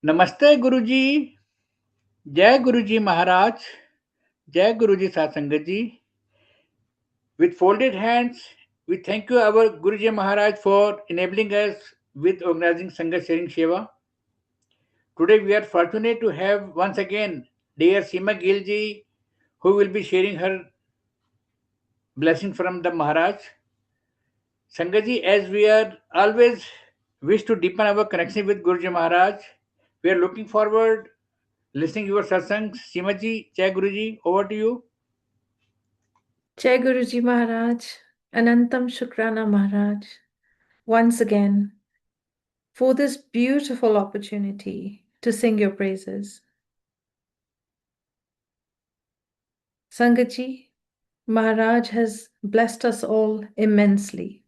नमस्ते गुरुजी, जय गुरुजी महाराज, जय गुरुजी सात्संग जी. With folded hands, we thank you our Guruji Maharaj for enabling us with organizing Sangha Sharing Sheva. Today we are fortunate to have once again dear Seema Gill ji, who will be sharing her blessing from the Maharaj. Sangaji, as we are always wish to deepen our connection with Guruji Maharaj, we are looking forward listening your satsang. Seema ji, Jai Guruji, over to you. Jai Guruji Maharaj, Anantam Shukrana Maharaj, once again for this beautiful opportunity to sing your praises. Sangatji, Maharaj has blessed us all immensely.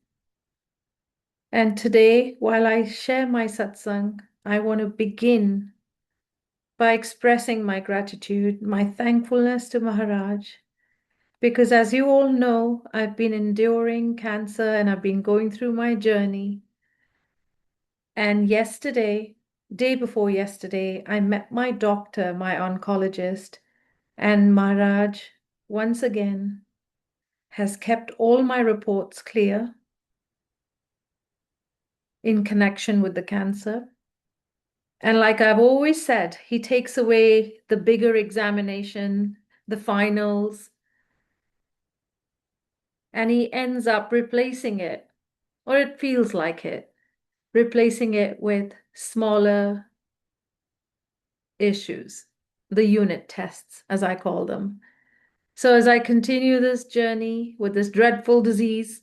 And today, while I share my satsang, I want to begin by expressing my gratitude, my thankfulness to Maharaj. Because as you all know, I've been enduring cancer and I've been going through my journey. And yesterday, day before yesterday, I met my doctor, my oncologist, and Maharaj once again has kept all my reports clear in connection with the cancer. And like I've always said, he takes away the bigger examination, the finals, and he ends up replacing it, or it feels like it, replacing it with smaller issues, the unit tests, as I call them. So as I continue this journey with this dreadful disease,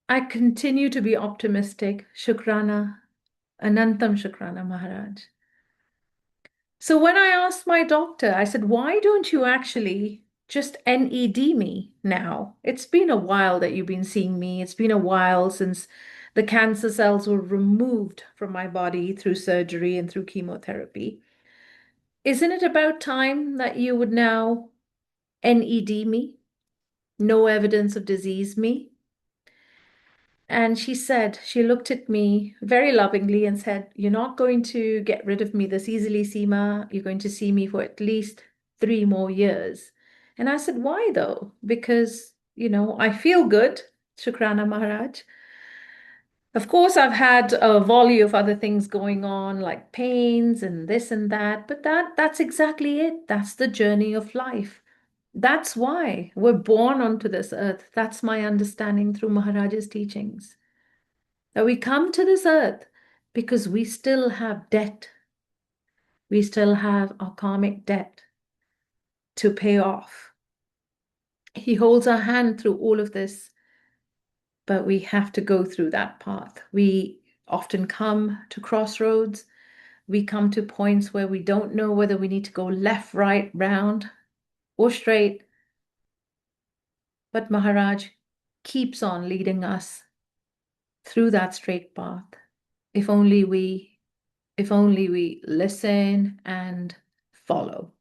I continue to be optimistic. Shukrana, Anantam Shukrana Maharaj. So when I asked my doctor, I said, why don't you actually just NED me now? It's been a while that you've been seeing me. It's been a while since the cancer cells were removed from my body through surgery and through chemotherapy. Isn't it about time that you would now NED me? No evidence of disease me? And she said, she looked at me very lovingly and said, you're not going to get rid of me this easily, Seema. You're going to see me for at least 3 more years. And I said, why though? Because, I feel good, Shukrana Maharaj. Of course, I've had a volley of other things going on, like pains and this and that, but that's exactly it. That's the journey of life. That's why we're born onto this earth. That's my understanding through Maharaj's teachings. That we come to this earth because we still have debt. We still have our karmic debt to pay off. He holds our hand through all of this, but we have to go through that path. We often come to crossroads. We come to points where we don't know whether we need to go left, right, round, or straight. But Maharaj keeps on leading us through that straight path. If only we listen and follow.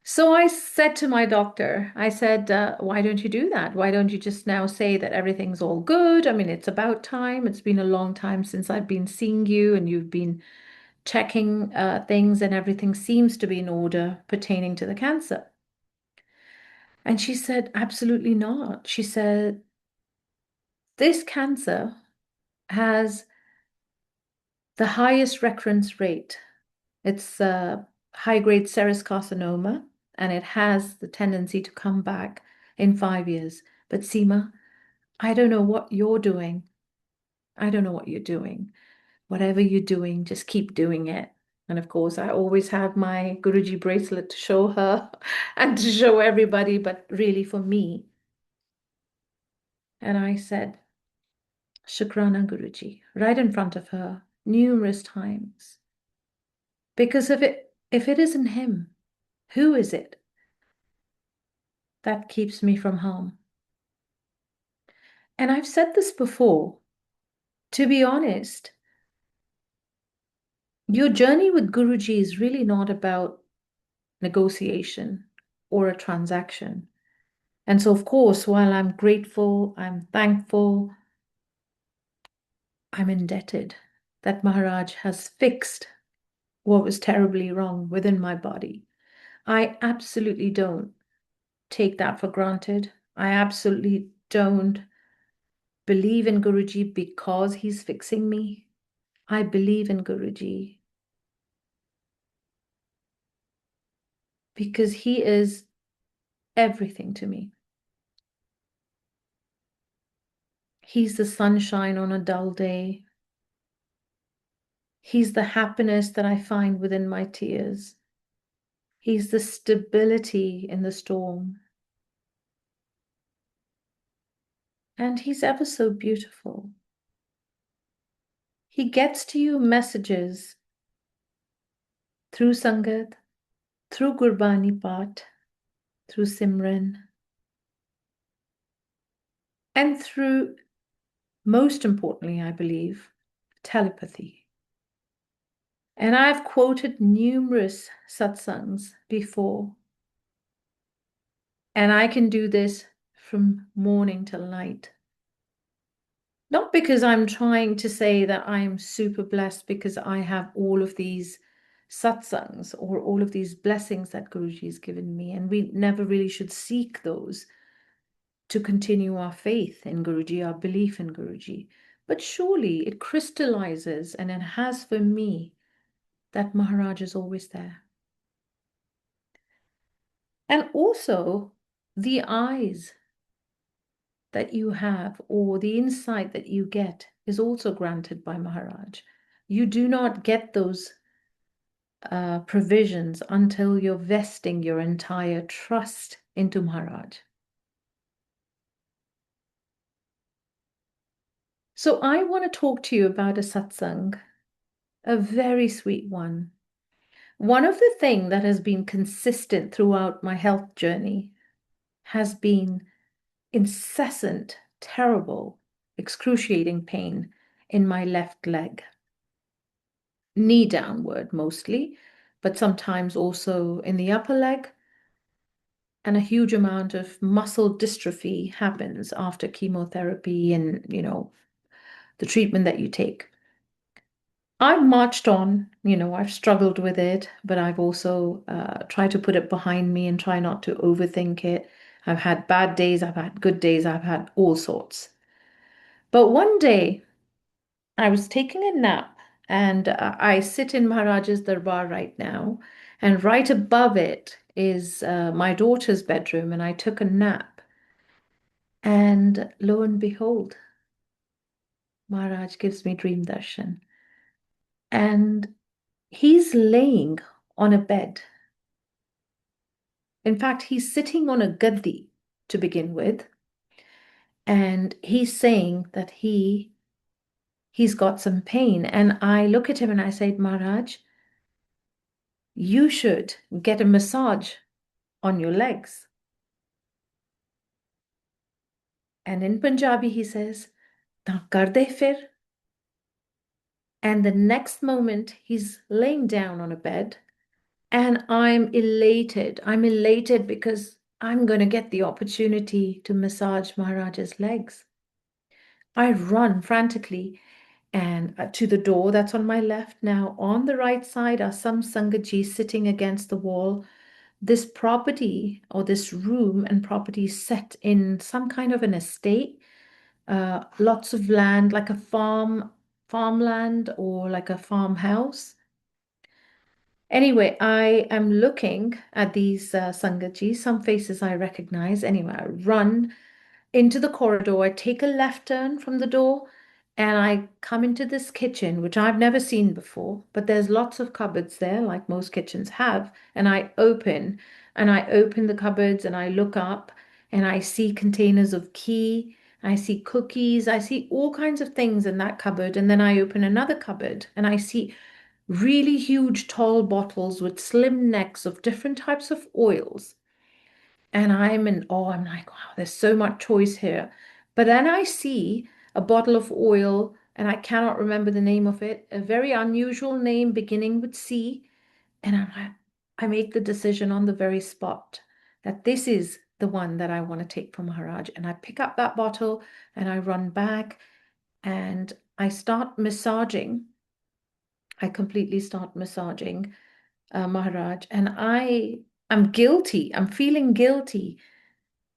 So I said to my doctor, I said, why don't you do that? Why don't you just now say that everything's all good? I mean, it's about time. It's been a long time since I've been seeing you and you've been checking things and everything seems to be in order pertaining to the cancer. And she said, absolutely not. She said, this cancer has the highest recurrence rate. It's high-grade serous carcinoma, and it has the tendency to come back in 5 years. But Seema, I don't know what you're doing. I don't know what you're doing. Whatever you're doing, just keep doing it. And of course, I always have my Guruji bracelet to show her and to show everybody, but really for me. And I said, Shukrana Guruji, right in front of her, numerous times. Because if it isn't him, who is it that keeps me from harm? And I've said this before, to be honest, your journey with Guruji is really not about negotiation or a transaction. And so, of course, while I'm grateful, I'm thankful, I'm indebted that Maharaj has fixed what was terribly wrong within my body. I absolutely don't take that for granted. I absolutely don't believe in Guruji because he's fixing me. I believe in Guruji because he is everything to me. He's the sunshine on a dull day. He's the happiness that I find within my tears. He's the stability in the storm. And he's ever so beautiful. He gets to you messages through Sangat, through Gurbani Path, through Simran, and through, most importantly, I believe, telepathy. And I've quoted numerous satsangs before, and I can do this from morning till night. Not because I'm trying to say that I'm super blessed because I have all of these satsangs or all of these blessings that Guruji has given me, and we never really should seek those to continue our faith in Guruji, our belief in Guruji. But surely it crystallizes and it has for me that Maharaj is always there. And also the eyes that you have or the insight that you get is also granted by Maharaj. You do not get those provisions until you're vesting your entire trust into Maharaj. So I want to talk to you about a satsang, a very sweet one. One of the things that has been consistent throughout my health journey has been incessant, terrible, excruciating pain in my left leg. Knee downward mostly, but sometimes also in the upper leg. And a huge amount of muscle dystrophy happens after chemotherapy and, the treatment that you take. I've marched on, I've struggled with it, but I've also tried to put it behind me and try not to overthink it. I've had bad days, I've had good days, I've had all sorts. But one day I was taking a nap and I sit in Maharaj's Darbar right now, and right above it is my daughter's bedroom, and I took a nap. And lo and behold, Maharaj gives me dream darshan. And he's laying on a bed. In fact, he's sitting on a gaddi to begin with. And he's saying that he's got some pain. And I look at him and I say, Maharaj, you should get a massage on your legs. And in Punjabi, he says, "Ta kar de fir." And the next moment, he's laying down on a bed. And I'm elated. I'm elated because I'm going to get the opportunity to massage Maharaj's legs. I run frantically and to the door that's on my left. Now, on the right side are some Sangaji sitting against the wall. This property or this room and property set in some kind of an estate, lots of land, like a farmland or like a farmhouse. Anyway, I am looking at these Sangaji, some faces I recognize. Anyway, I run into the corridor. I take a left turn from the door and I come into this kitchen, which I've never seen before, but there's lots of cupboards there, like most kitchens have. And I open the cupboards and I look up and I see containers of ghee. I see cookies. I see all kinds of things in that cupboard. And then I open another cupboard and I see really huge, tall bottles with slim necks of different types of oils. And I'm in awe. I'm like, wow, there's so much choice here. But then I see a bottle of oil, and I cannot remember the name of it, a very unusual name beginning with C. And I'm like, I make the decision on the very spot that this is the one that I want to take from Maharaj. And I pick up that bottle and I run back and I start massaging. I completely start massaging Maharaj, and I'm guilty. I'm feeling guilty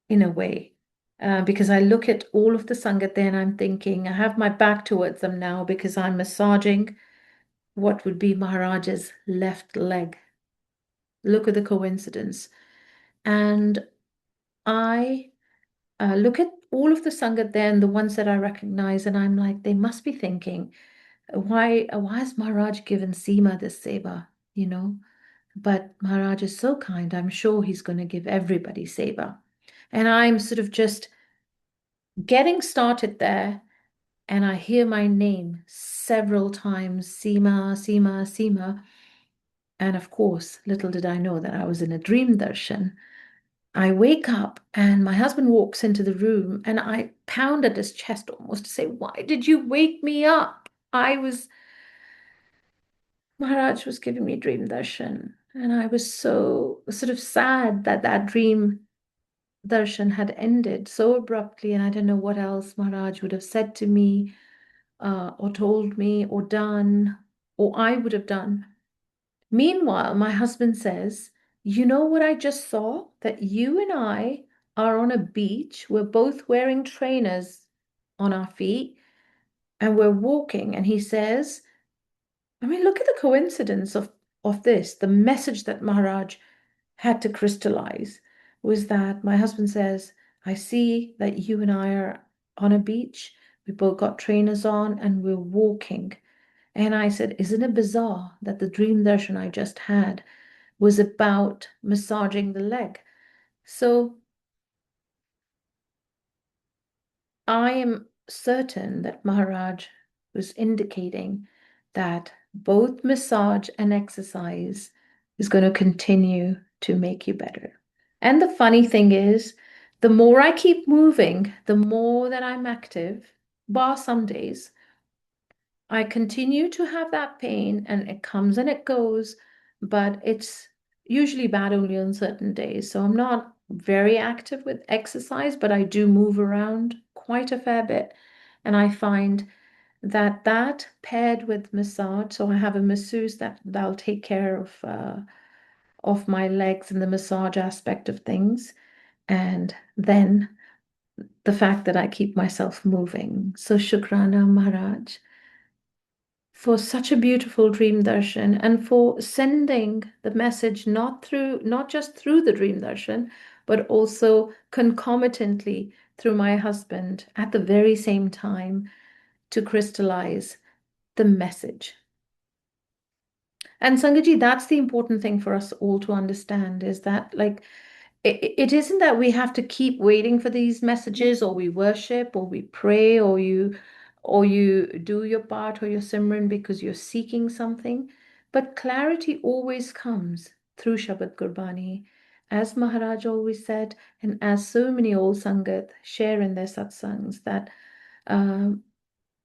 in a way. Because I look at all of the Sangat there and I'm thinking, I have my back towards them now because I'm massaging what would be Maharaj's left leg. Look at the coincidence. And I look at all of the Sangat there and the ones that I recognize, and I'm like, they must be thinking, why has Maharaj given Seema this seva? You know? But Maharaj is so kind, I'm sure he's going to give everybody seva. And I'm sort of just getting started there, and I hear my name several times, Seema, Seema, Seema. And of course, little did I know that I was in a dream darshan. I wake up and my husband walks into the room, and I pound at his chest almost to say, why did you wake me up? Maharaj was giving me dream darshan. And I was so sort of sad that that dream darshan had ended so abruptly, and I don't know what else Maharaj would have said to me, or told me, or done, or I would have done. Meanwhile, my husband says, you know what I just saw? That you and I are on a beach. We're both wearing trainers on our feet and we're walking. And he says, I mean, look at the coincidence of this. The message that Maharaj had to crystallize was that my husband says, I see that you and I are on a beach. We both got trainers on and we're walking. And I said, isn't it bizarre that the dream darshan I just had was about massaging the leg? So I am certain that Maharaj was indicating that both massage and exercise is going to continue to make you better. And the funny thing is, the more I keep moving, the more that I'm active, bar some days, I continue to have that pain, and it comes and it goes, but it's usually bad only on certain days. So I'm not very active with exercise, but I do move around quite a fair bit. And I find that that paired with massage, so I have a masseuse that'll take care of my legs and the massage aspect of things. And then the fact that I keep myself moving. So Shukrana Maharaj for such a beautiful dream darshan, and for sending the message not just through the dream darshan, but also concomitantly through my husband at the very same time to crystallize the message. And Sangaji, that's the important thing for us all to understand, is that like it isn't that we have to keep waiting for these messages, or we worship, or we pray, or you do your part or your Simran because you're seeking something. But clarity always comes through Shabad Gurbani, as Maharaj always said, and as so many old Sangat share in their satsangs, that um,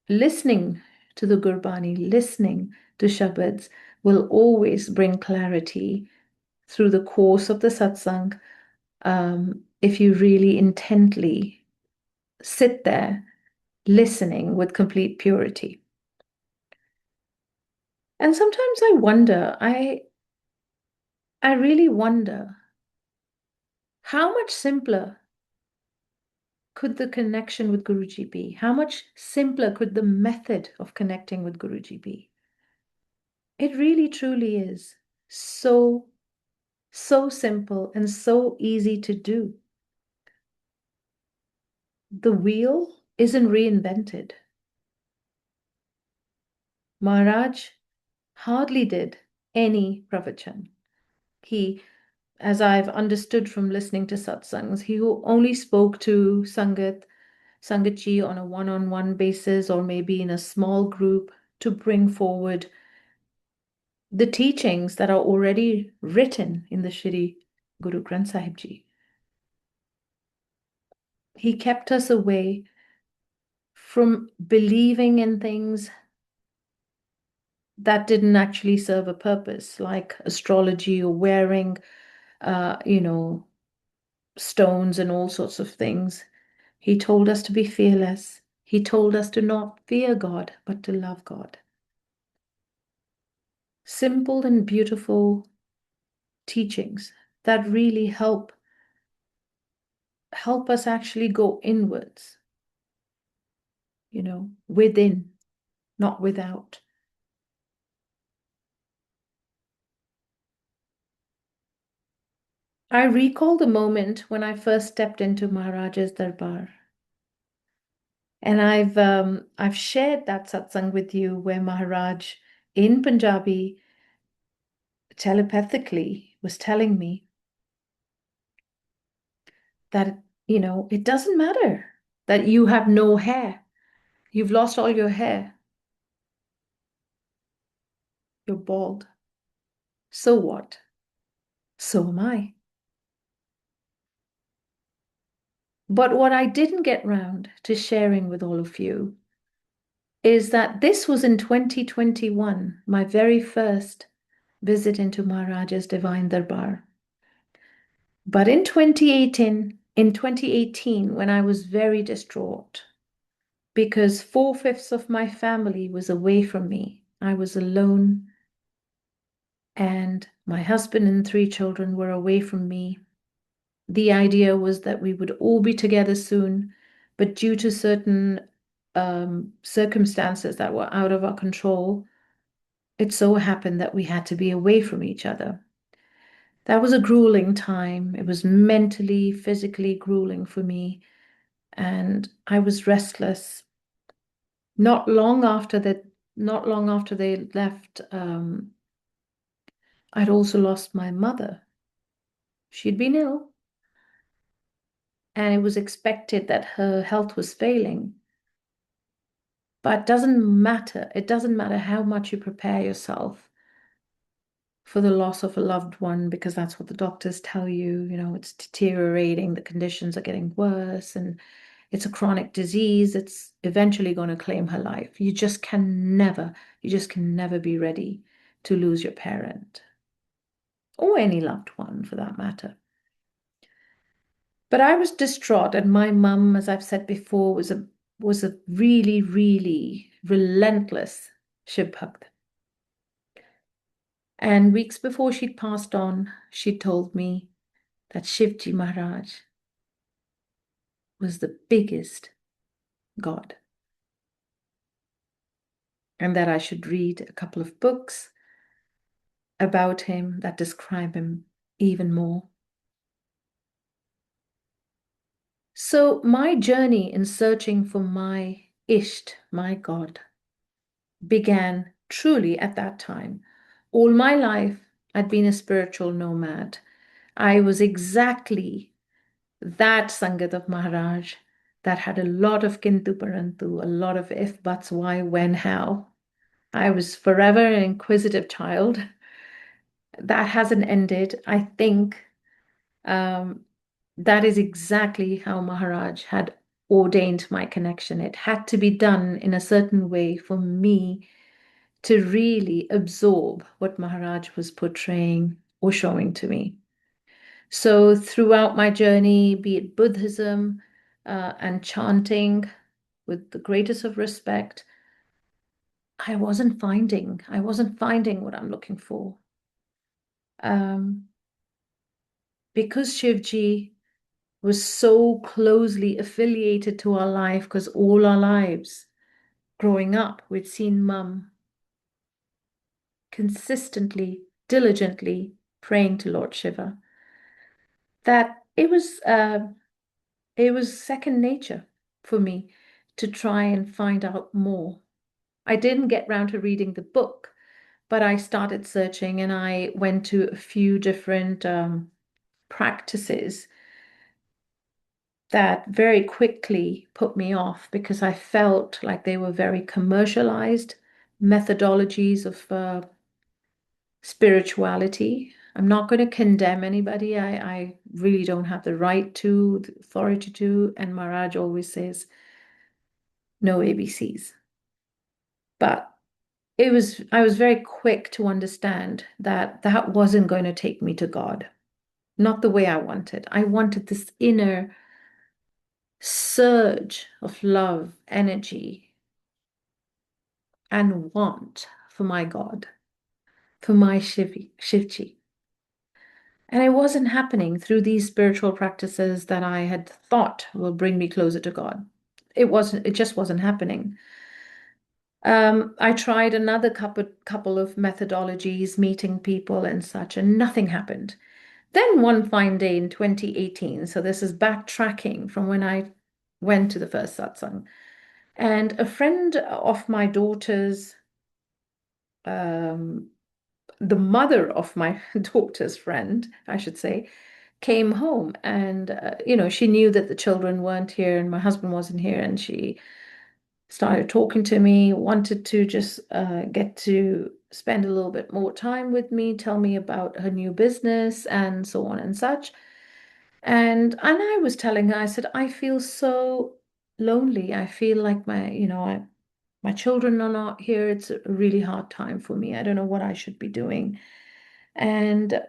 listening to the Gurbani, listening to Shabads will always bring clarity through the course of the satsang, if you really intently sit there listening with complete purity. And sometimes I wonder, I really wonder, how much simpler could the connection with Guruji be? How much simpler could the method of connecting with Guruji be? It really truly is so, so simple and so easy to do. The wheel isn't reinvented. Maharaj hardly did any pravachan. He, as I've understood from listening to satsangs, he only spoke to Sangatji on a one-on-one basis, or maybe in a small group, to bring forward the teachings that are already written in the Shri Guru Granth Sahib Ji. He kept us away from believing in things that didn't actually serve a purpose, like astrology or wearing, uh, you know, stones and all sorts of things. He told us to be fearless. He told us to not fear God, but to love God. Simple and beautiful teachings that really help us actually go inwards, within, not without. I recall the moment when I first stepped into Maharaj's Darbar. And I've shared that satsang with you where Maharaj in Punjabi telepathically was telling me that, it doesn't matter that you have no hair. You've lost all your hair. You're bald. So what? So am I. But what I didn't get round to sharing with all of you is that this was in 2021, my very first visit into Maharaj's Divine Darbar. But in 2018, when I was very distraught, because 4/5 of my family was away from me, I was alone, and my husband and 3 children were away from me. The idea was that we would all be together soon, but due to certain circumstances that were out of our control, it so happened that we had to be away from each other. That was a grueling time. It was mentally, physically grueling for me, and I was restless. Not long after they left, I'd also lost my mother. She'd been ill, and it was expected that her health was failing. But it doesn't matter. It doesn't matter how much you prepare yourself for the loss of a loved one, because that's what the doctors tell you. It's deteriorating, the conditions are getting worse, and it's a chronic disease. It's eventually going to claim her life. You just can never be ready to lose your parent or any loved one for that matter. But I was distraught, and my mum, as I've said before, was a really, really relentless Shiv Bhakt. And weeks before she'd passed on, she told me that Shivji Maharaj was the biggest God, and that I should read a couple of books about him that describe him even more. So my journey in searching for my Isht, my God, began truly at that time. All my life, I'd been a spiritual nomad. I was exactly that Sangat of Maharaj that had a lot of Kintu Parantu, a lot of if, buts, why, when, how. I was forever an inquisitive child. That hasn't ended. I think that is exactly how Maharaj had ordained my connection. It had to be done in a certain way for me to really absorb what Maharaj was portraying or showing to me. So throughout my journey, be it Buddhism and chanting with the greatest of respect, I wasn't finding what I'm looking for. Um, because Shivji was so closely affiliated to our life, because all our lives growing up, we'd seen Mum consistently, diligently praying to Lord Shiva, that it was second nature for me to try and find out more. I didn't get round to reading the book, but I started searching, and I went to a few different practices that very quickly put me off because I felt like they were very commercialized methodologies of spirituality. I'm not going to condemn anybody. I really don't have the right to, the authority to, and Maharaj always says no ABCs. But I was very quick to understand that that wasn't going to take me to God, not the way I wanted. I wanted this inner surge of love, energy, and want for my God, for my Shivji. And it wasn't happening through these spiritual practices that I had thought will bring me closer to God. It just wasn't happening. I tried another couple of methodologies, meeting people and such, and nothing happened. Then one fine day in 2018, so this is backtracking from when I went to the first satsang, and a friend of my daughter's, um, the mother of my daughter's friend, I should say, came home, and she knew that the children weren't here and my husband wasn't here, and she started talking to me, wanted to just get to spend a little bit more time with me, tell me about her new business and so on and such. And I was telling her, I said, I feel so lonely. I feel like my children are not here. It's a really hard time for me. I don't know what I should be doing. And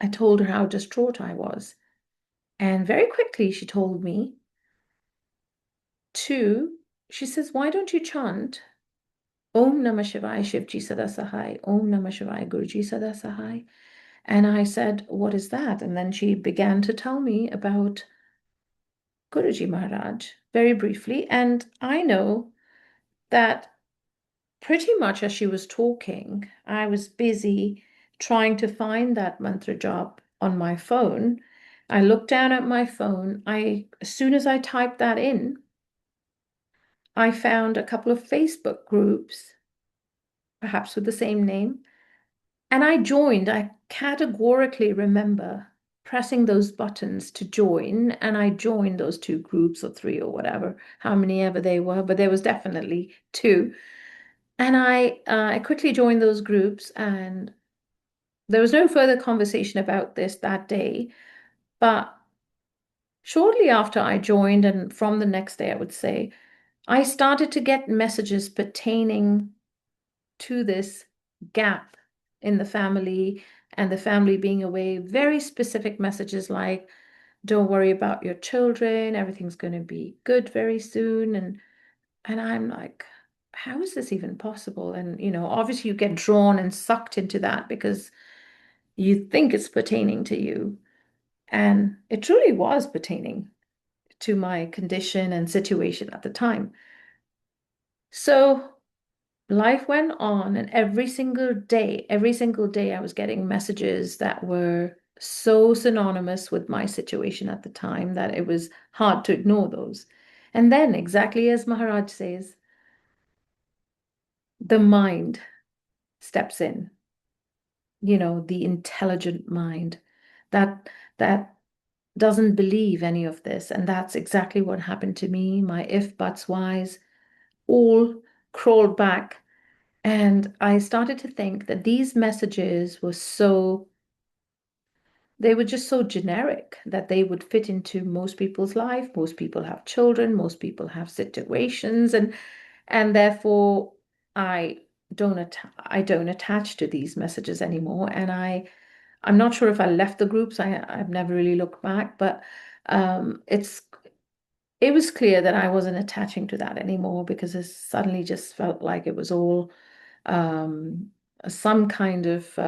I told her how distraught I was. And very quickly she told me to, she says, why don't you chant Om Namah Shivaya Shivji Sada Sahai, Om Namah Shivaya Guruji Sada Sahai. And I said, what is that? And then she began to tell me about Guruji Maharaj very briefly. And I know that pretty much as she was talking, I was busy trying to find that mantra jap on my phone. I looked down at my phone. As soon as I typed that in, I found a couple of Facebook groups, perhaps with the same name. And I joined. I categorically remember pressing those buttons to join, and I joined those two groups or three or whatever, how many ever they were, but there was definitely two. And I quickly joined those groups, and there was no further conversation about this that day. But shortly after I joined, and from the next day, I would say, I started to get messages pertaining to this gap in the family and the family being away, very specific messages like, don't worry about your children, everything's going to be good very soon. And I'm like, how is this even possible? And obviously you get drawn and sucked into that because you think it's pertaining to you. And it truly was pertaining to my condition and situation at the time. So life went on, and every single day, I was getting messages that were so synonymous with my situation at the time that it was hard to ignore those. And then, exactly as Maharaj says, the mind steps in, the intelligent mind that doesn't believe any of this. And that's exactly what happened to me. My if, buts, whys all crawled back. And I started to think that these messages they were just so generic that they would fit into most people's life. Most people have children, most people have situations, and therefore I I don't attach to these messages anymore. And I'm not sure if I left the groups. I've never really looked back, but it's it was clear that I wasn't attaching to that anymore because it suddenly just felt like it was all um, some kind of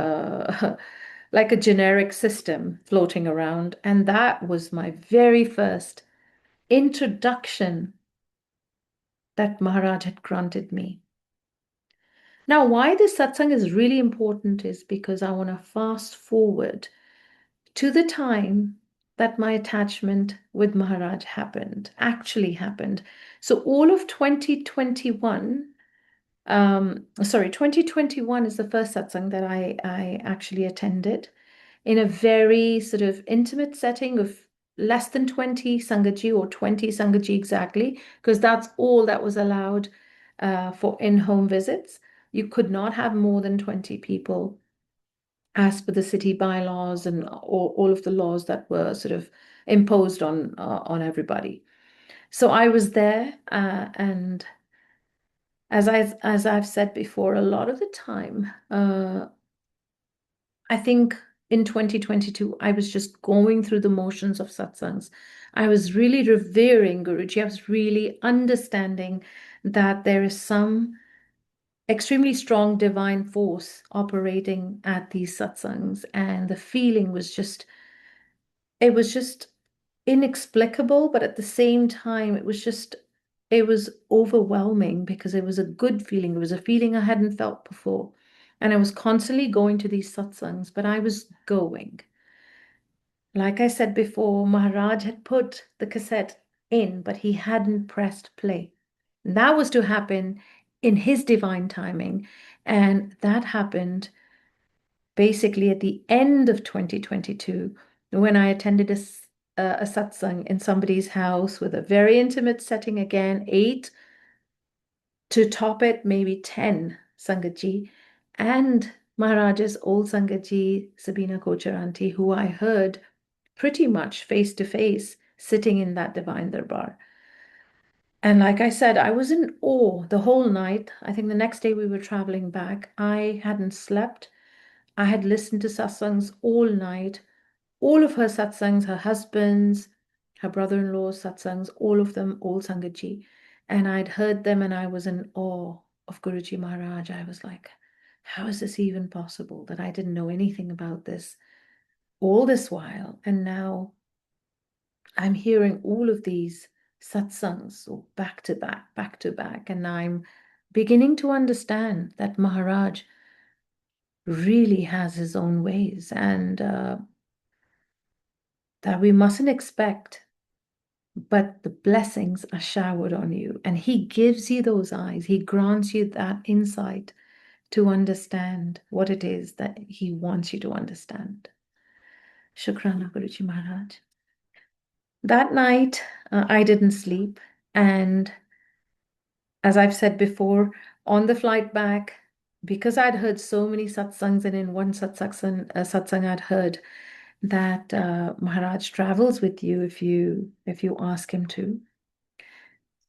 like a generic system floating around. And that was my very first introduction that Maharaj had granted me. Now, why this satsang is really important is because I want to fast forward to the time that my attachment with Maharaj actually happened. So all of 2021, 2021 is the first satsang that I actually attended in a very sort of intimate setting of less than 20 Sangaji, or 20 Sangaji exactly, because that's all that was allowed for in-home visits. You could not have more than 20 people as per the city bylaws and all of the laws that were sort of imposed on everybody. So I was there, and as I've said before, a lot of the time, I think in 2022, I was just going through the motions of satsangs. I was really revering Guruji. I was really understanding that there is some extremely strong divine force operating at these satsangs, and the feeling was just, it was just inexplicable, but at the same time, it was overwhelming because it was a good feeling. It was a feeling I hadn't felt before. And I was constantly going to these satsangs, but I was going. Like I said before, Maharaj had put the cassette in, but he hadn't pressed play. And that was to happen in his divine timing. And that happened basically at the end of 2022 when I attended a satsang in somebody's house with a very intimate setting again, eight to top it, maybe 10 Sangatji, and Maharaj's old Sangatji, Sabina Kochar auntie, who I heard pretty much face to face sitting in that divine darbar. And like I said, I was in awe the whole night. I think the next day we were traveling back. I hadn't slept. I had listened to satsangs all night, all of her satsangs, her husband's, her brother-in-law's satsangs, all of them, all Sangatji. And I'd heard them and I was in awe of Guruji Maharaj. I was like, how is this even possible that I didn't know anything about this all this while? And now I'm hearing all of these satsangs so back to back, and I'm beginning to understand that Maharaj really has his own ways, and that we mustn't expect, but the blessings are showered on you, and he gives you those eyes. He grants you that insight to understand what it is that he wants you to understand. Shukrana, Guruji Maharaj. That night, I didn't sleep, and as I've said before, on the flight back, because I'd heard so many satsangs, and in one satsang I'd heard that Maharaj travels with you if you ask him to.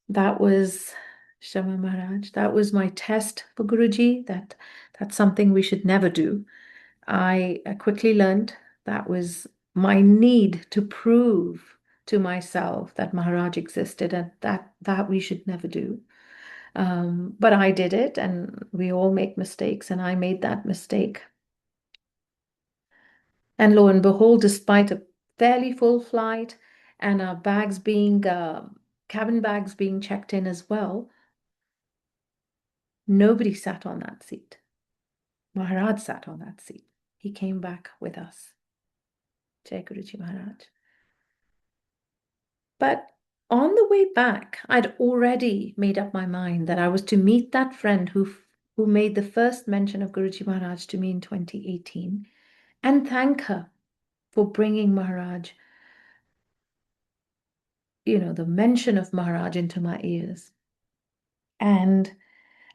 That was Shama Maharaj. That was my test for Guruji. That's something we should never do. I quickly learned that was my need to prove to myself that Maharaj existed, and that we should never do. But I did it, and we all make mistakes, and I made that mistake. And lo and behold, despite a fairly full flight and our bags being, cabin bags being checked in as well, nobody sat on that seat. Maharaj sat on that seat. He came back with us. Jai Guruji Maharaj. But on the way back, I'd already made up my mind that I was to meet that friend who made the first mention of Guruji Maharaj to me in 2018 and thank her for bringing Maharaj, the mention of Maharaj into my ears. And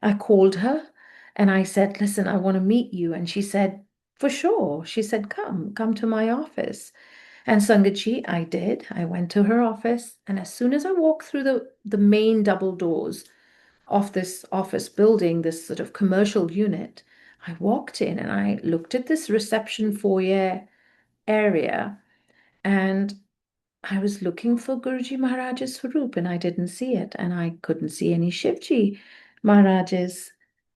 I called her and I said, listen, I want to meet you. And she said, for sure. She said, come to my office. And Sangatji, I did. I went to her office. And as soon as I walked through the main double doors of this office building, this sort of commercial unit, I walked in and I looked at this reception foyer area, and I was looking for Guruji Maharaj's Swaroop and I didn't see it. And I couldn't see any Shivji Maharaj's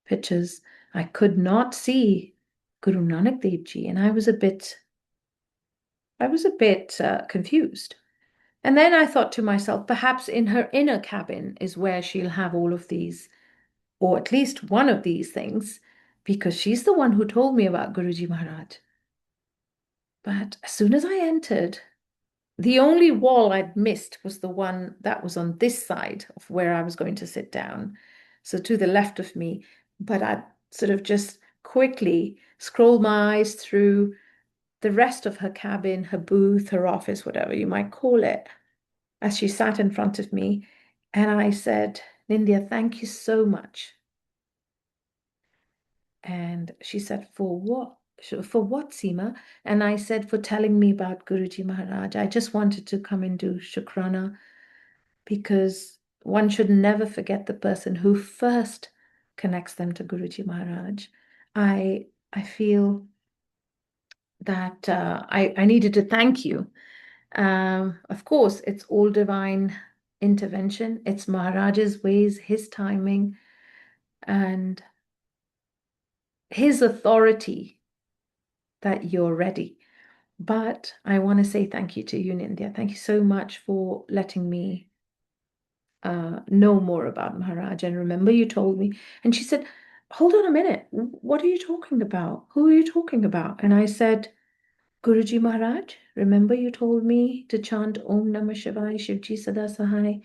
pictures. I could not see Guru Nanak Dev Ji, and I was a bit confused. And then I thought to myself, perhaps in her inner cabin is where she'll have all of these, or at least one of these things, because she's the one who told me about Guruji Maharaj. But as soon as I entered, the only wall I'd missed was the one that was on this side of where I was going to sit down, so to the left of me. But I'd sort of just quickly scrolled my eyes through the rest of her cabin, her booth, her office, whatever you might call it, as she sat in front of me. And I said, Nindya, thank you so much. And she said, for what? For what, Seema? And I said, for telling me about Guruji Maharaj. I just wanted to come and do Shukrana, because one should never forget the person who first connects them to Guruji Maharaj. I feel that I needed to thank you. Of course, it's all divine intervention. It's Maharaj's ways, his timing, and his authority that you're ready. But I want to say thank you to you, Nindya. Thank you so much for letting me know more about Maharaj. And remember, you told me, and she said, hold on a minute. What are you talking about? Who are you talking about? And I said, Guruji Maharaj, remember you told me to chant Om Namah Shivaya, Shivji Sada Sahai,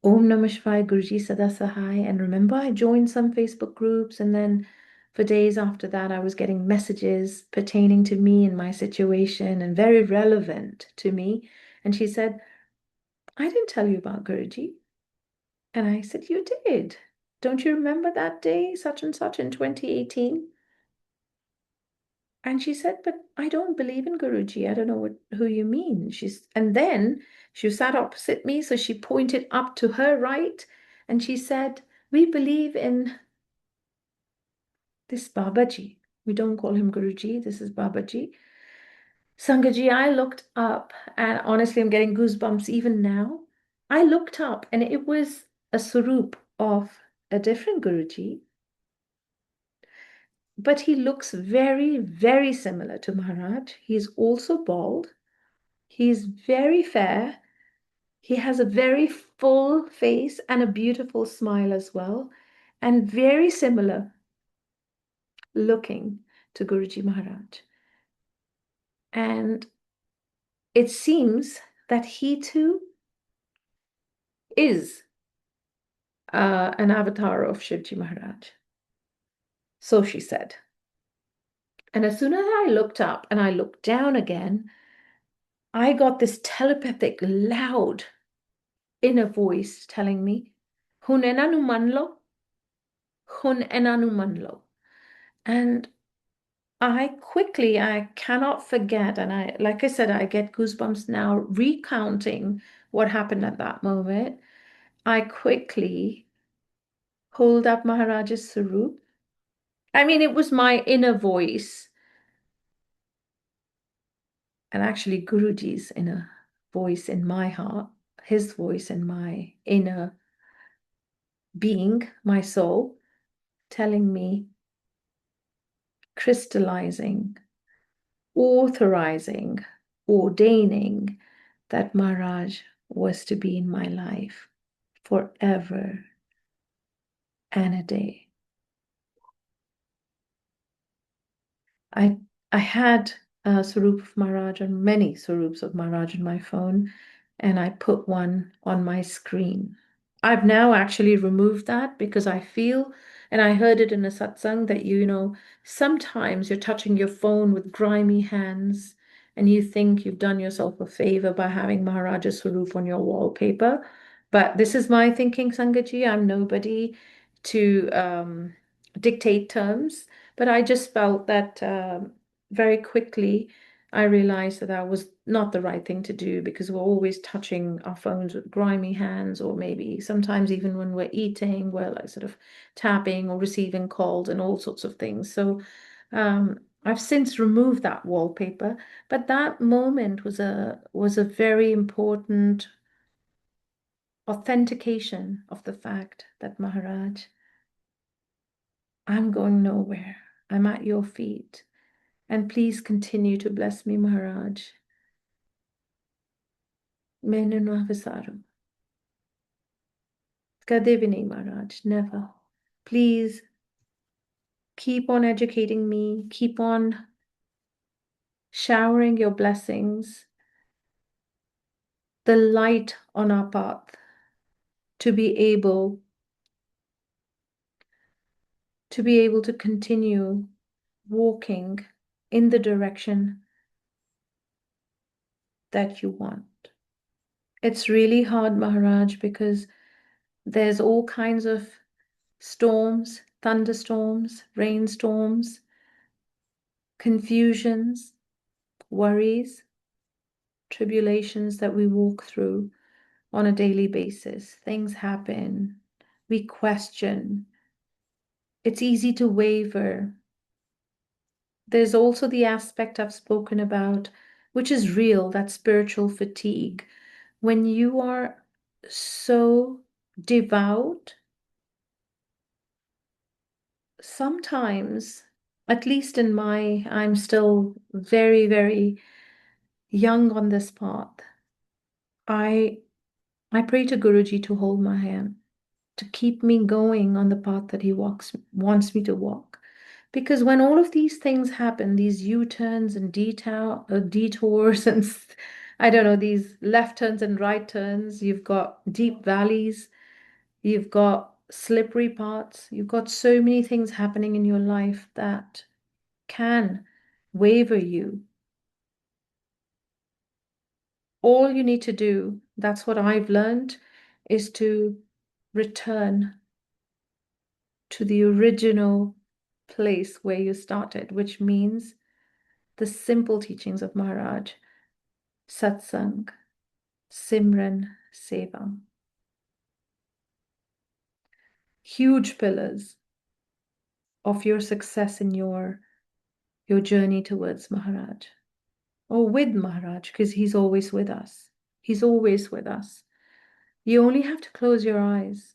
Om Namah Shivaya, Guruji Sada Sahai. And remember, I joined some Facebook groups, and then for days after that, I was getting messages pertaining to me and my situation and very relevant to me. And she said, I didn't tell you about Guruji. And I said, you did. Don't you remember that day, such and such in 2018? And she said, but I don't believe in Guruji. I don't know who you mean. And then she sat opposite me, so she pointed up to her right, and she said, we believe in this Babaji. We don't call him Guruji. This is Babaji. Sangaji, I looked up, and honestly, I'm getting goosebumps even now. I looked up, and it was a surup of a different Guruji, but he looks very, very similar to Maharaj. He's also bald. He's very fair. He has a very full face and a beautiful smile as well, and very similar looking to Guruji Maharaj. And it seems that he too is an avatar of Shivji Maharaj. So she said. And as soon as I looked up and I looked down again, I got this telepathic, loud inner voice telling me, Hun enanu manlo, hun enanu manlo. And I cannot forget, and like I said, I get goosebumps now recounting what happened at that moment. I quickly pulled up Maharaj's Sarup. I mean, it was my inner voice, and actually Guruji's inner voice in my heart, his voice in my inner being, my soul, telling me, crystallizing, authorizing, ordaining that Maharaj was to be in my life forever and a day. I had a Sarup of Maharaj and many Sarups of Maharaj on my phone, and I put one on my screen. I've now actually removed that because I feel, and I heard it in a satsang, that sometimes you're touching your phone with grimy hands and you think you've done yourself a favor by having Maharaja's Swarup on your wallpaper. But this is my thinking, Sangaji. I'm nobody to dictate terms, but I just felt that very quickly I realized that that was not the right thing to do because we're always touching our phones with grimy hands, or maybe sometimes even when we're eating, we're like sort of tapping or receiving calls and all sorts of things. So I've since removed that wallpaper, but that moment was a very important authentication of the fact that Maharaj, I'm going nowhere. I'm at your feet. And please continue to bless me, Maharaj. Mainu na visaru. Kade bhi nahi, Maharaj, never. Please keep on educating me, keep on showering your blessings, the light on our path to be able to continue walking in the direction that you want. It's really hard, Maharaj, because there's all kinds of storms, thunderstorms, rainstorms, confusions, worries, tribulations that we walk through on a daily basis. Things happen. We question. It's easy to waver. There's also the aspect I've spoken about which is real, that spiritual fatigue. When you are so devout, sometimes, at least in my, I'm still very, very young on this path. I I pray to Guruji to hold my hand, to keep me going on the path that he wants me to walk. Because when all of these things happen, these U-turns and detours and I don't know, these left turns and right turns, you've got deep valleys, you've got slippery parts, you've got so many things happening in your life that can waver you. All you need to do, that's what I've learned, is to return to the original place where you started, which means the simple teachings of Maharaj, Satsang, Simran, Seva. Huge pillars of your success in your journey towards Maharaj, or with Maharaj, because he's always with us. He's always with us. You only have to close your eyes.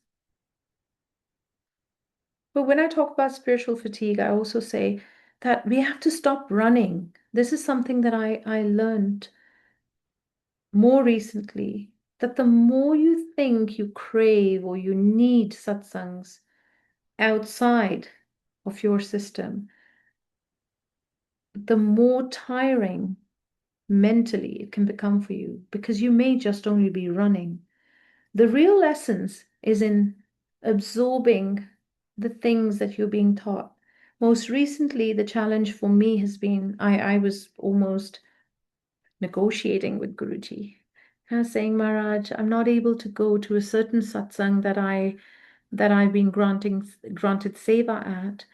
But when I talk about spiritual fatigue, I also say that we have to stop running. This is something that I learned more recently, that the more you think you crave or you need satsangs outside of your system, the more tiring mentally it can become for you, because you may just only be running. The real essence is in absorbing the things that you're being taught. Most recently, the challenge for me has been I was almost negotiating with Guruji, saying, Maharaj, I'm not able to go to a certain satsang that I've been granted seva at,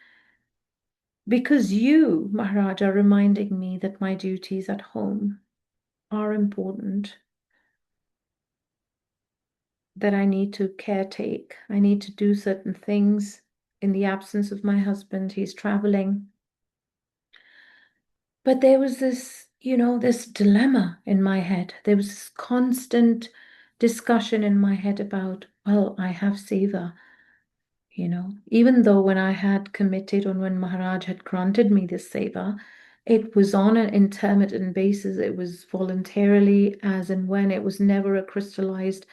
because you, Maharaj, are reminding me that my duties at home are important, that I need to caretake. I need to do certain things in the absence of my husband. He's traveling. But there was this dilemma in my head. There was this constant discussion in my head about, well, I have seva, even though when I had committed and when Maharaj had granted me this seva, it was on an intermittent basis. It was voluntarily, as and when. It was never a crystallized,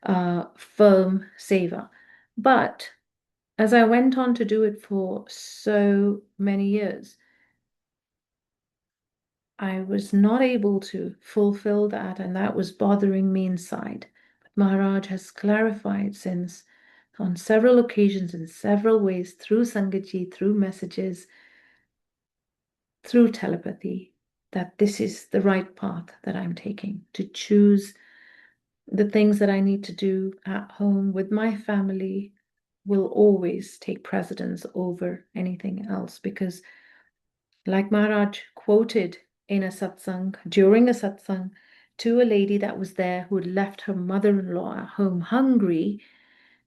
firm seva. But as I went on to do it for so many years, I was not able to fulfill that, and that was bothering me inside. But Maharaj has clarified since on several occasions, in several ways, through Sangatji, through messages, through telepathy, that this is the right path that I'm taking, to choose the things that I need to do at home with my family will always take precedence over anything else, because like Maharaj quoted in a satsang, during a satsang, to a lady that was there who had left her mother-in-law at home hungry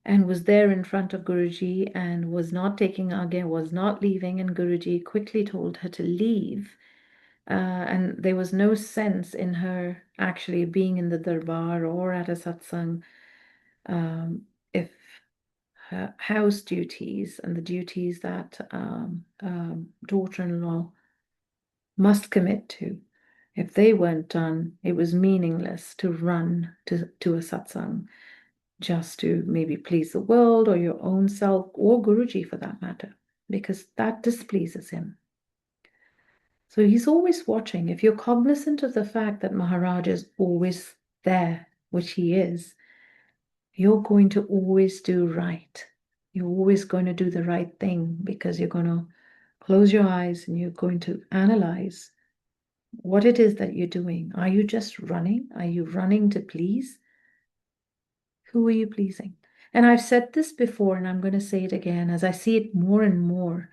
and was there in front of Guruji and was not taking agya, was not leaving, and Guruji quickly told her to leave. And there was no sense in her actually being in the darbar or at a satsang, if her house duties and the duties that daughter-in-law must commit to, if they weren't done, it was meaningless to run to a satsang just to maybe please the world or your own self or Guruji for that matter, because that displeases him. So he's always watching. If you're cognizant of the fact that Maharaj is always there, which he is, you're going to always do right. You're always going to do the right thing, because you're going to close your eyes and you're going to analyze what it is that you're doing. Are you just running? Are you running to please? Who are you pleasing? And I've said this before, and I'm going to say it again as I see it more and more.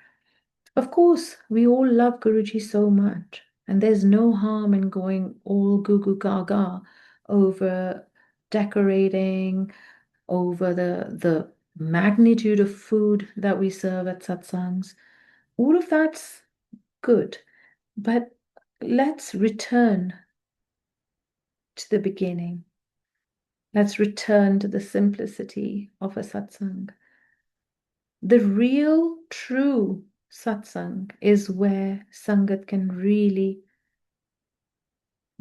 Of course, we all love Guruji so much, and there's no harm in going all goo goo gaga over decorating, over the magnitude of food that we serve at satsangs. All of that's good, but let's return to the beginning. Let's return to the simplicity of a satsang. The real, true satsang is where Sangat can really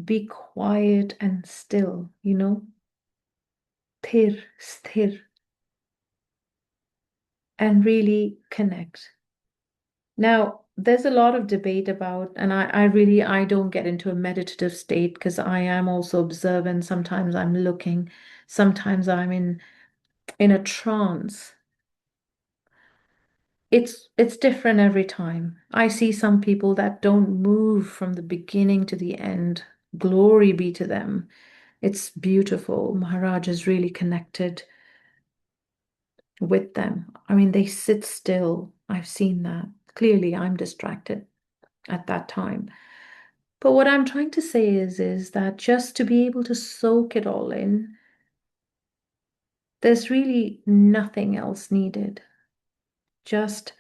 be quiet and still, sthir, and really connect. Now, there's a lot of debate about, and I don't get into a meditative state because I am also observant. Sometimes I'm looking, sometimes I'm in a trance. It's different every time. I see some people that don't move from the beginning to the end. Glory be to them. It's beautiful. Maharaj is really connected with them. I mean, they sit still. I've seen that. Clearly, I'm distracted at that time. But what I'm trying to say is that just to be able to soak it all in, there's really nothing else needed. Just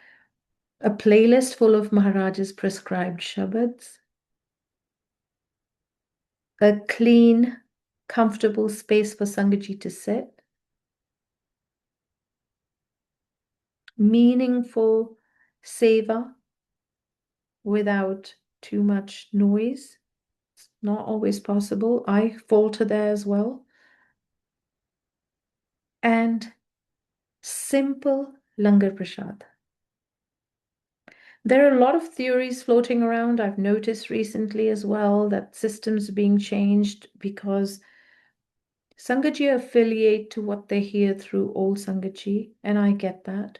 a playlist full of Maharaj's prescribed shabads, a clean, comfortable space for Sangaji to sit, meaningful seva without too much noise. It's not always possible. I falter there as well. And simple langar prasad. There are a lot of theories floating around. I've noticed recently as well that systems are being changed because Sangaji affiliate to what they hear through old Sangaji, and I get that.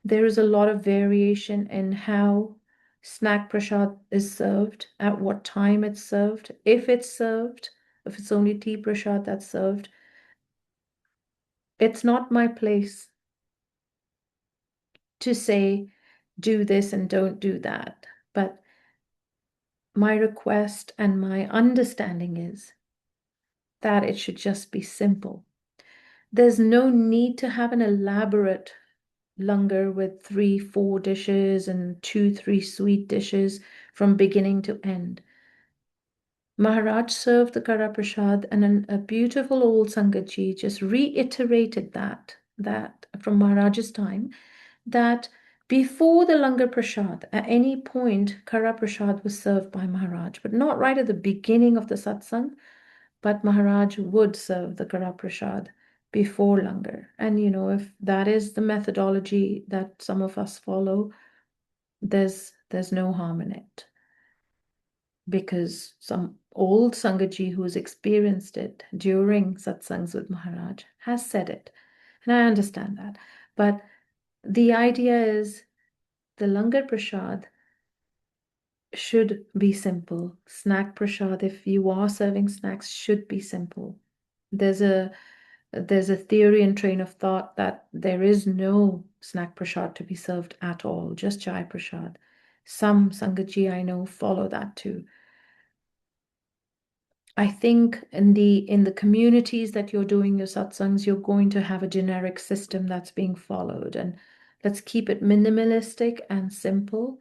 There is a lot of variation in how snack prasad is served, at what time it's served, if it's only tea prasad that's served. It's not my place to say, do this and don't do that. But my request and my understanding is that it should just be simple. There's no need to have an elaborate langar with 3, 4 dishes and 2, 3 sweet dishes from beginning to end. Maharaj served the Kara Prasad, and a beautiful old Sangatji just reiterated that from Maharaj's time, that before the Langar Prasad, at any point, Kara Prasad was served by Maharaj, but not right at the beginning of the satsang, but Maharaj would serve the Kara Prasad before Langar. And if that is the methodology that some of us follow, there's no harm in it. Because some old Sangaji who has experienced it during satsangs with Maharaj has said it. And I understand that. But the idea is the Langar Prasad should be simple. Snack Prasad, if you are serving snacks, should be simple. There's a theory and train of thought that there is no snack prasad to be served at all, just chai prasad. Some Sangaji I know follow that too. I think in the communities that you're doing your satsangs, you're going to have a generic system that's being followed. And let's keep it minimalistic and simple,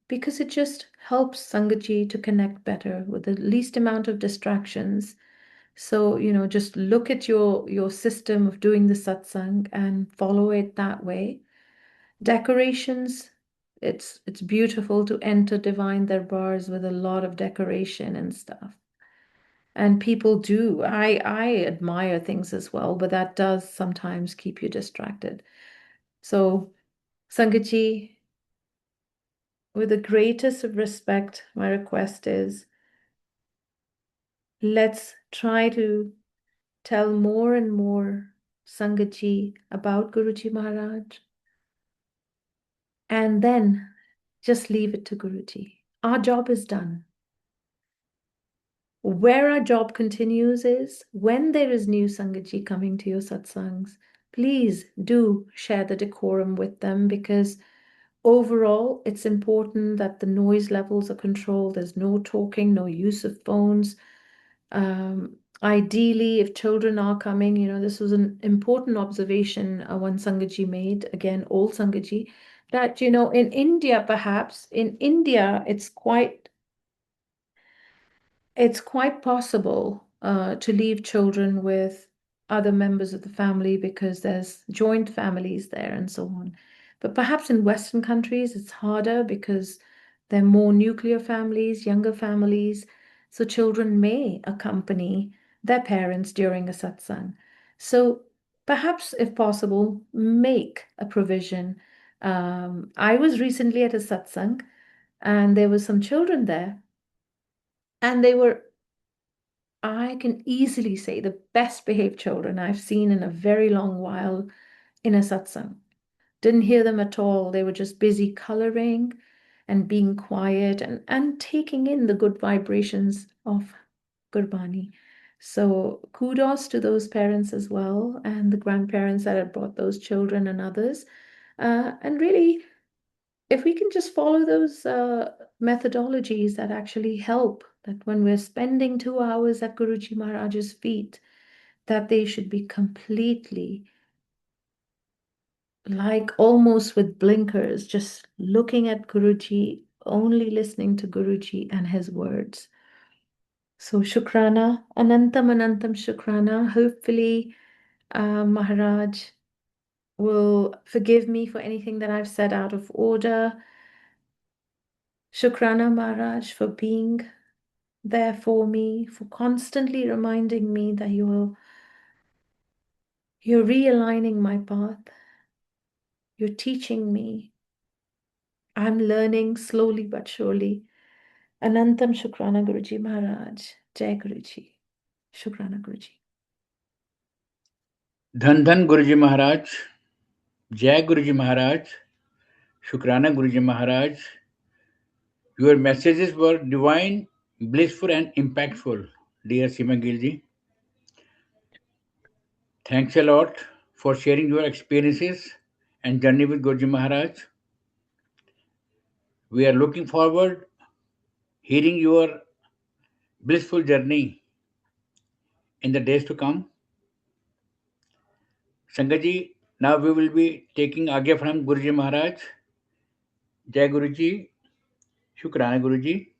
because it just helps Sangaji to connect better with the least amount of distractions. So, just look at your system of doing the satsang and follow it that way. Decorations, it's beautiful to enter divine darbars with a lot of decoration and stuff. And people do. I admire things as well, but that does sometimes keep you distracted. So, Sangaji, with the greatest of respect, my request is let's try to tell more and more Sangaji about Guruji Maharaj, and then just leave it to Guruji. Our job is done. Where our job continues is when there is new Sangaji coming to your satsangs, please do share the decorum with them, because overall it's important that the noise levels are controlled. There's no talking, no use of phones. Ideally, if children are coming, this was an important observation one Sangaji made, again, old Sangaji, that, in India, perhaps, in India, it's quite it's quite possible to leave children with other members of the family because there's joint families there and so on. But perhaps in Western countries, it's harder because there are more nuclear families, younger families. So children may accompany their parents during a satsang. So perhaps, if possible, make a provision. I was recently at a satsang and there were some children there, and they were, I can easily say, the best behaved children I've seen in a very long while in a satsang. Didn't hear them at all. They were just busy coloring and being quiet and taking in the good vibrations of Gurbani. So kudos to those parents as well and the grandparents that had brought those children and others. And really, if we can just follow those methodologies that actually help, that when we're spending 2 hours at Guruji Maharaj's feet, that they should be completely, like almost with blinkers, just looking at Guruji, only listening to Guruji and his words. So Shukrana, Anantam Shukrana. Hopefully, Maharaj will forgive me for anything that I've said out of order. Shukrana, Maharaj, for being there for me, for constantly reminding me that you're realigning my path. You're teaching me. I'm learning slowly but surely. Anantam Shukrana Guruji Maharaj. Jai Guruji. Shukrana Guruji. धन धन गुरुजी महाराज, जय गुरुजी महाराज, शुक्राना गुरुजी महाराज. Your messages were divine, blissful, and impactful, dear Seema Gill ji. Thanks a lot for sharing your experiences and journey with Guruji Maharaj. We are looking forward hearing your blissful journey in the days to come. Sangaji, now we will be taking Agya from Guruji Maharaj. Jai Guruji, Shukrana Guruji.